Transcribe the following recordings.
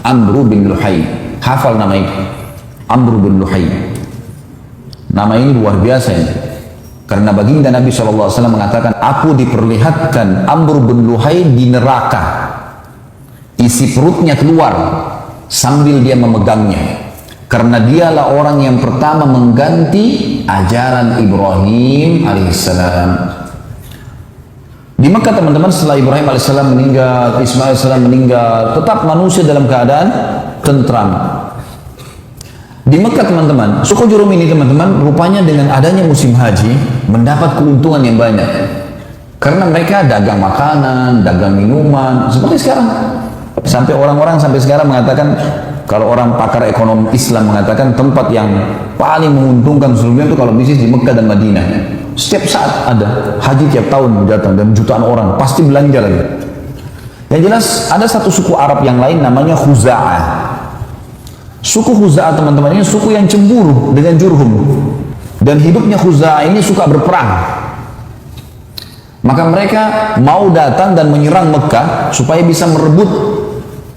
Amr bin Luhai. Hafal nama itu, Amr bin Luhai. Nama ini luar biasa ini. Karena baginda Nabi SAW mengatakan, aku diperlihatkan Amr bin Luhai di neraka, isi perutnya keluar sambil dia memegangnya, karena dialah orang yang pertama mengganti ajaran Ibrahim alaihissalam. Di Mekah teman-teman, setelah Ibrahim alaihissalam meninggal, Ismail alaihissalam meninggal, tetap manusia dalam keadaan tentram. Di Mekah teman-teman, suku Jurhum ini teman-teman, rupanya dengan adanya musim haji mendapat keuntungan yang banyak, karena mereka dagang makanan, dagang minuman, seperti sekarang. Sampai orang-orang sampai sekarang mengatakan, kalau orang pakar ekonomi Islam mengatakan tempat yang paling menguntungkan seluruhnya itu kalau bisnis di Mekah dan Madinah. Setiap saat ada haji, tiap tahun datang dan jutaan orang pasti belanja lagi. Yang jelas ada satu suku Arab yang lain namanya Khuza'ah. Suku Khuza'ah teman-teman ini suku yang cemburu dengan Jurhum, dan hidupnya Khuza'ah ini suka berperang. Maka mereka mau datang dan menyerang Mekah supaya bisa merebut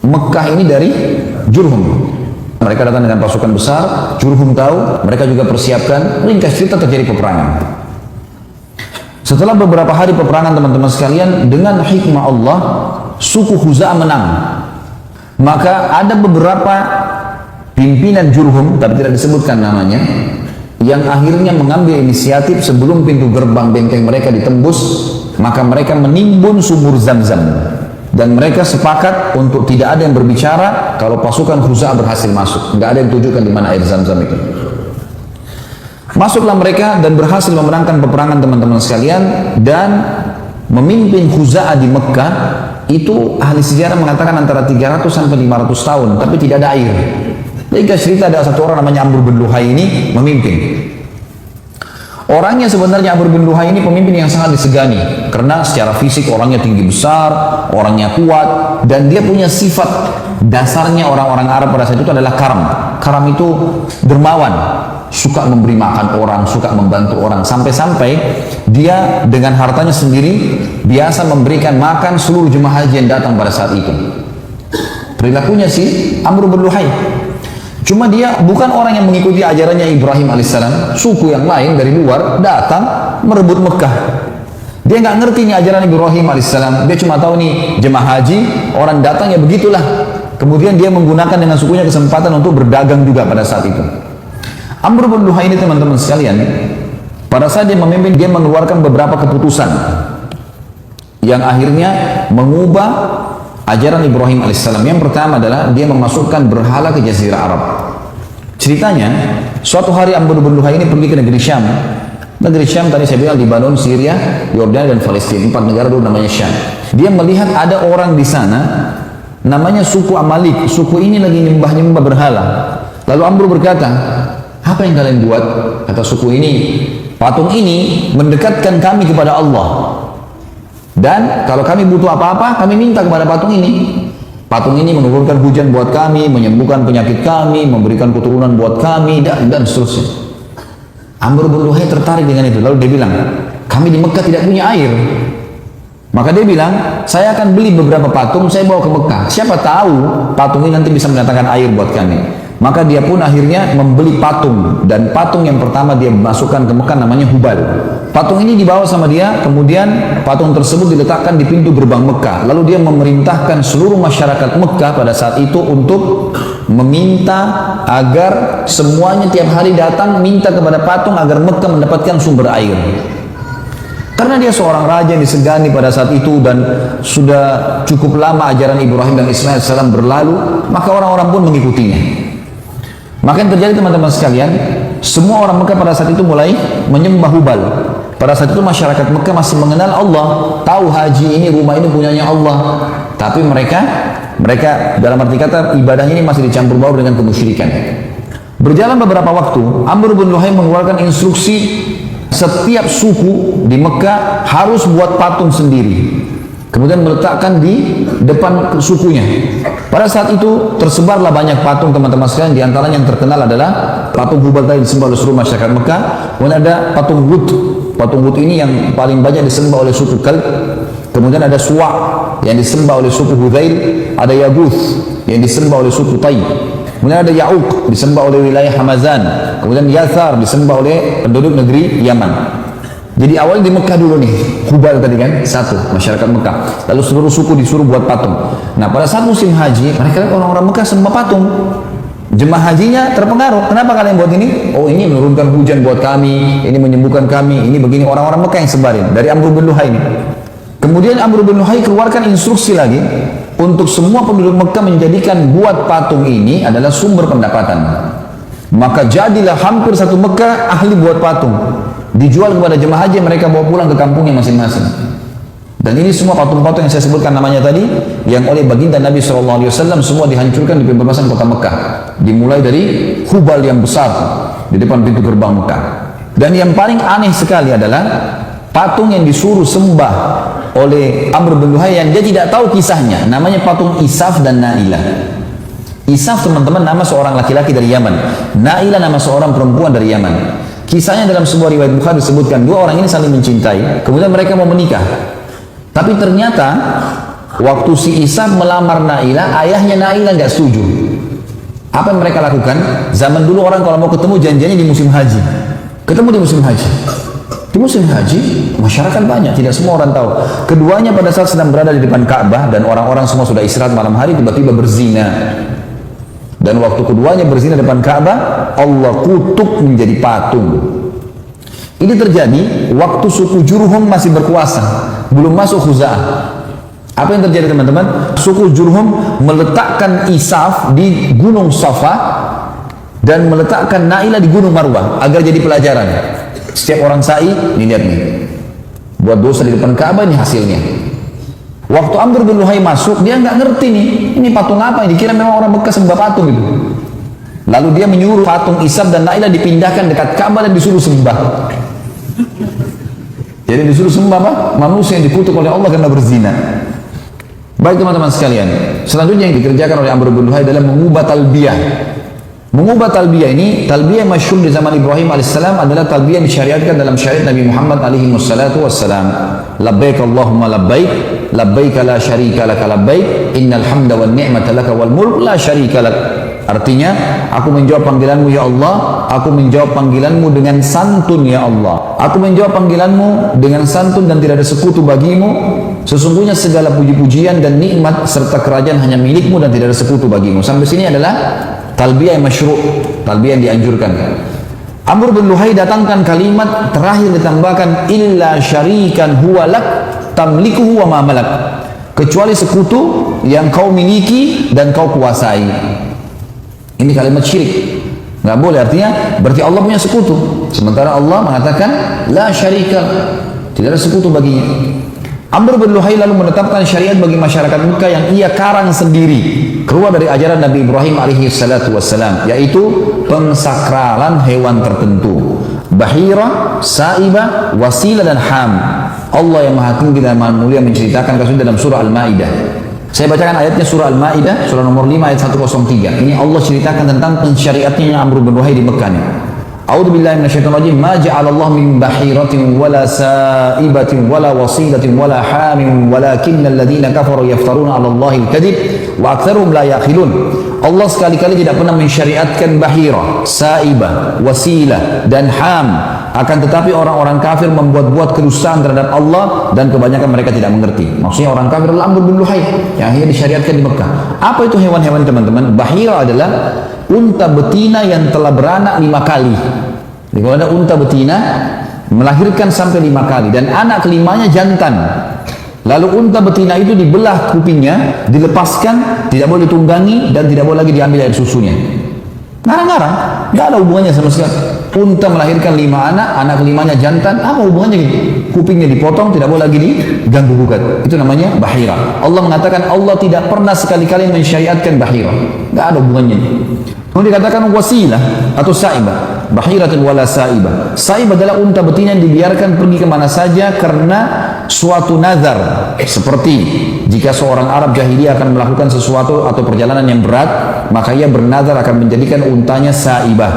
Mekah ini dari Jurhum. Mereka datang dengan pasukan besar, Jurhum tahu, mereka juga persiapkan, ringkas cerita terjadi peperangan. Setelah beberapa hari peperangan teman-teman sekalian, dengan hikmah Allah, suku Khuza'ah menang. Maka ada beberapa pimpinan Jurhum, tapi tidak disebutkan namanya, yang akhirnya mengambil inisiatif sebelum pintu gerbang benteng mereka ditembus, maka mereka menimbun sumur Zam-Zam. Dan mereka sepakat untuk tidak ada yang berbicara kalau pasukan Khuza'ah berhasil masuk. Nggak ada yang tunjukkan di mana air Zam-Zam itu. Masuklah mereka dan berhasil memenangkan peperangan teman-teman sekalian, dan memimpin Khuza'ah di Mekah itu ahli sejarah mengatakan antara 300 sampai 500 tahun, tapi tidak ada air. Jika cerita ada satu orang namanya Amr bin Luhai ini memimpin. Orangnya sebenarnya Amr bin Luhai ini pemimpin yang sangat disegani, karena secara fisik orangnya tinggi besar, orangnya kuat, dan dia punya sifat dasarnya orang-orang Arab pada saat itu adalah karam. Karam itu dermawan, suka memberi makan orang, suka membantu orang, sampai-sampai dia dengan hartanya sendiri biasa memberikan makan seluruh jemaah haji yang datang pada saat itu. Perilakunya si Amr bin Luhai. Cuma dia bukan orang yang mengikuti ajarannya Ibrahim alaihissalam. Suku yang lain dari luar datang merebut Mekah. Dia nggak ngerti nih ajaran Ibrahim alaihissalam. Dia cuma tahu nih jemaah haji, orang datang ya begitulah. Kemudian dia menggunakan dengan sukunya kesempatan untuk berdagang juga pada saat itu. Amr bin Luhai ini teman-teman sekalian, pada saat dia memimpin, dia mengeluarkan beberapa keputusan yang akhirnya mengubah ajaran Ibrahim alaihissalam. Yang pertama adalah dia memasukkan berhala ke Jazirah Arab. Ceritanya, suatu hari Amr bin Luhai ini pergi ke negeri Syam. Negeri Syam tadi saya bilang Libanon, Syria, Yordania, dan Palestina. 4 negara dulu namanya Syam. Dia melihat ada orang di sana namanya suku Amalik. Suku ini lagi nyembah-nyembah berhala. Lalu Amr berkata, apa yang kalian buat? Kata suku ini, patung ini mendekatkan kami kepada Allah. Dan kalau kami butuh apa-apa, kami minta kepada patung ini. Patung ini menurunkan hujan buat kami, menyembuhkan penyakit kami, memberikan keturunan buat kami, dan seterusnya. Amr bin Luhai tertarik dengan itu. Lalu dia bilang, kami di Mekah tidak punya air. Maka dia bilang, saya akan beli beberapa patung, saya bawa ke Mekah. Siapa tahu patung ini nanti bisa mendatangkan air buat kami. Maka dia pun akhirnya membeli patung, dan patung yang pertama dia masukkan ke Mekah namanya Hubal. Patung ini dibawa sama dia, kemudian patung tersebut diletakkan di pintu gerbang Mekah. Lalu dia memerintahkan seluruh masyarakat Mekah pada saat itu untuk meminta agar semuanya tiap hari datang minta kepada patung agar Mekah mendapatkan sumber air. Karena dia seorang raja yang disegani pada saat itu, dan sudah cukup lama ajaran Ibrahim dan Ismail salam berlalu, maka orang-orang pun mengikutinya. Maka yang terjadi teman-teman sekalian, semua orang Mekah pada saat itu mulai menyembah Hubal. Pada saat itu masyarakat Mekah masih mengenal Allah, tahu haji ini, rumah ini punyanya Allah. Tapi mereka dalam arti kata ibadahnya ini masih dicampur baur dengan kemusyrikan. Berjalan beberapa waktu, Amr bin Luhai mengeluarkan instruksi setiap suku di Mekah harus buat patung sendiri, kemudian meletakkan di depan sukunya. Pada saat itu tersebarlah banyak patung teman-teman sekalian. Di antaranya yang terkenal adalah patung Hubal tadi disembah oleh seluruh masyarakat Mekah. Kemudian ada patung Wud. Patung Wud ini yang paling banyak disembah oleh suku Kalb. Kemudian ada Suwa. yang disembah oleh suku Hudzail, ada Yaguth yang disembah oleh suku Tai. Kemudian ada Ya'uq disembah oleh wilayah Hamazan. Kemudian Yathar disembah oleh penduduk negeri Yaman. Jadi awal di Mekah dulu nih, Hubal tadi kan, satu masyarakat Mekah. Lalu seluruh suku disuruh buat patung. Nah pada saat musim haji, mereka lihat orang-orang Mekah sembah patung. Jemaah hajinya terpengaruh. Kenapa kalian buat ini? Oh ini menurunkan hujan buat kami, ini menyembuhkan kami, ini begini. Orang-orang Mekah yang sebarin dari Amr bin Luhai ini. Kemudian Amr bin Luhai keluarkan instruksi lagi untuk semua penduduk Mekah menjadikan buat patung ini adalah sumber pendapatan. Maka jadilah hampir satu Mekah ahli buat patung, dijual kepada jemaah haji, mereka bawa pulang ke kampungnya masing-masing. Dan ini semua patung-patung yang saya sebutkan namanya tadi, yang oleh baginda Nabi SAW semua dihancurkan di pembebasan kota Mekah. Dimulai dari Hubal yang besar di depan pintu gerbang Mekah. Dan yang paling aneh sekali adalah patung yang disuruh sembah oleh Amr bin Luhai yang dia tidak tahu kisahnya, namanya patung Isaf dan Nailah. Isaf teman-teman nama seorang laki-laki dari Yaman, Nailah nama seorang perempuan dari Yaman. Kisahnya dalam sebuah riwayat Bukhari disebutkan dua orang ini saling mencintai, kemudian mereka mau menikah. Tapi ternyata waktu si Isaf melamar Nailah, ayahnya Nailah nggak setuju. Apa yang mereka lakukan? Zaman dulu orang kalau mau ketemu janjiannya di musim haji. Ketemu di musim haji. Di musim haji, masyarakat banyak, tidak semua orang tahu. Keduanya pada saat sedang berada di depan Ka'bah dan orang-orang semua sudah istirahat malam hari, tiba-tiba berzina. Dan waktu keduanya berzina depan Ka'bah, Allah kutuk menjadi patung. Ini terjadi waktu suku Jurhum masih berkuasa, belum masuk Khuza'ah. Apa yang terjadi teman-teman? Suku Jurhum meletakkan Isaf di Gunung Safa dan meletakkan Nailah di Gunung Marwah agar jadi pelajaran. Setiap orang sa'i, ini lihat nih, buat dosa di depan Ka'bah, ini hasilnya. Waktu Amr bin Luhai masuk, dia nggak ngerti nih, ini patung apa? Dikira memang orang Mekah sembah patung gitu. Lalu dia menyuruh patung Isaf dan Nailah dipindahkan dekat Ka'bah dan disuruh sembah. Jadi disuruh sembah apa? Manusia yang dikutuk oleh Allah karena berzina. Baik teman-teman sekalian, selanjutnya yang dikerjakan oleh Amr bin Luhai adalah mengubah talbiyah. Mengubah talbiyah ini, talbiyah yang masyhur di zaman Ibrahim alaihissalam adalah talbiyah yang disyariatkan dalam syariat Nabi Muhammad alaihi wassalam. Labbaik Allahumma labbaik, labbaik la syarika laka labbaik, innal hamda wan ni'mata laka wal mulk la syarika lak. Artinya, aku menjawab panggilanmu ya Allah, aku menjawab panggilanmu dengan santun ya Allah. Aku menjawab panggilanmu dengan santun dan tidak ada sekutu bagimu. Sesungguhnya segala puji-pujian dan nikmat serta kerajaan hanya milikmu dan tidak ada sekutu bagimu. Sampai sini adalah talbiyah yang masyru', talbiyah yang dianjurkan. Amr bin Luhai datangkan kalimat terakhir ditambahkan illa syarikan huwa lak tamlikuhu wa ma malak, kecuali sekutu yang kau miliki dan kau kuasai. Ini kalimat syirik, nggak boleh. Artinya berarti Allah punya sekutu, sementara Allah mengatakan la syarika, tidak ada sekutu baginya. Amr bin Luhai lalu menetapkan syariat bagi masyarakat Mekah yang ia karang sendiri, keluar dari ajaran Nabi Ibrahim alaihi salatu wassalam, yaitu pensakralan hewan tertentu, bahira, sa'iba, wasila dan ham. Allah yang maha tinggi dan maha mulia menceritakan kasus dalam surah Al-Ma'idah. Saya bacakan ayatnya, surah Al-Ma'idah, surah nomor 5 ayat 103. Ini Allah ceritakan tentang pensyariatnya Amr bin Luhai di Mekah nih. A'udzu billahi minasyaitonir rajim. Ma ja'alallahu min bahiratin wala sa'ibatin wala wasilatin wala hamin walakinnal ladzina kafaru yaftaruna 'ala Allahi al-kadzib wa aktsaruhum la yaqilun. Allah sekali-kali tidak pernah mensyariatkan bahira, sa'ibah, wasilah dan ham. Akan tetapi orang-orang kafir membuat-buat kedustaan terhadap Allah dan kebanyakan mereka tidak mengerti. Maksudnya orang kafir adalah Amr bin Luhai yang akhirnya disyariatkan di Mekah. Apa itu hewan-hewan teman-teman? Bahira adalah unta betina yang telah beranak 5 kali. Jadi kalau ada unta betina melahirkan sampai 5 kali dan anak kelimanya jantan. Lalu unta betina itu dibelah kupingnya, dilepaskan, tidak boleh ditunggangi dan tidak boleh lagi diambil air susunya. Ngarang-ngarang, nggak ada hubungannya sama sekali. Unta melahirkan 5 anak, anak kelimanya jantan, apa hubungannya gitu? Kupingnya dipotong, tidak boleh lagi diganggu gugat. Itu namanya bahira. Allah mengatakan Allah tidak pernah sekali-kali mensyariatkan bahira, nggak ada hubungannya. Kemudian dikatakan wasilah atau sa'ibah, bahiratul wala sa'ibah. Sa'ibah adalah unta betina yang dibiarkan pergi kemana saja karena suatu nazar. Seperti jika seorang Arab jahiliyah akan melakukan sesuatu atau perjalanan yang berat, maka ia bernazar akan menjadikan untanya sa'ibah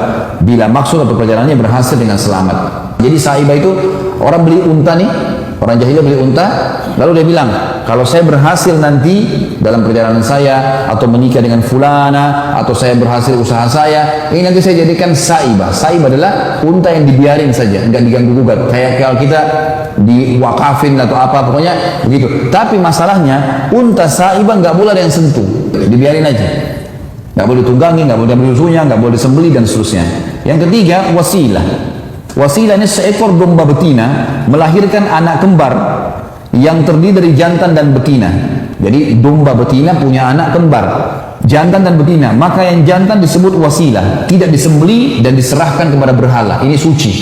bila maksud atau perjalanannya berhasil dengan selamat. Jadi sa'ibah itu orang beli unta nih, Orang jahiliyah beli unta, lalu dia bilang, kalau saya berhasil nanti dalam perjalanan saya, atau menikah dengan fulana, atau saya berhasil usaha saya, ini nanti saya jadikan saibah. Saibah adalah unta yang dibiarin saja, nggak diganggu gugat. Kayak kalau kita diwakafin atau apa, pokoknya begitu. Tapi masalahnya, unta saibah nggak boleh ada yang sentuh, dibiarin aja. Nggak boleh ditunggangi, nggak boleh diambil susunya, nggak boleh disembeli dan seterusnya. Yang ketiga, wasilah. Wasilah ini seekor domba betina melahirkan anak kembar yang terdiri dari jantan dan betina. Jadi domba betina punya anak kembar, jantan dan betina. Maka yang jantan disebut wasilah, tidak disembeli dan diserahkan kepada berhala. Ini suci.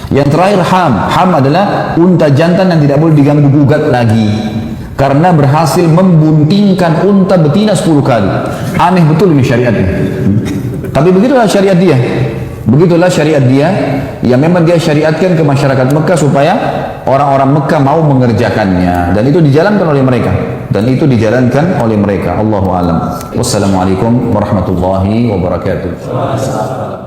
Yang terakhir ham. Ham adalah unta jantan yang tidak boleh diganggu gugat lagi, karena berhasil membuntingkan unta betina 10 kali. Aneh betul ini syariatnya. Tapi begitulah syariat dia. Begitulah syariat dia, yang memang dia syariatkan ke masyarakat Mekah supaya orang-orang Mekah mau mengerjakannya, dan itu dijalankan oleh mereka, Allahu a'lam. Wassalamualaikum warahmatullahi wabarakatuh.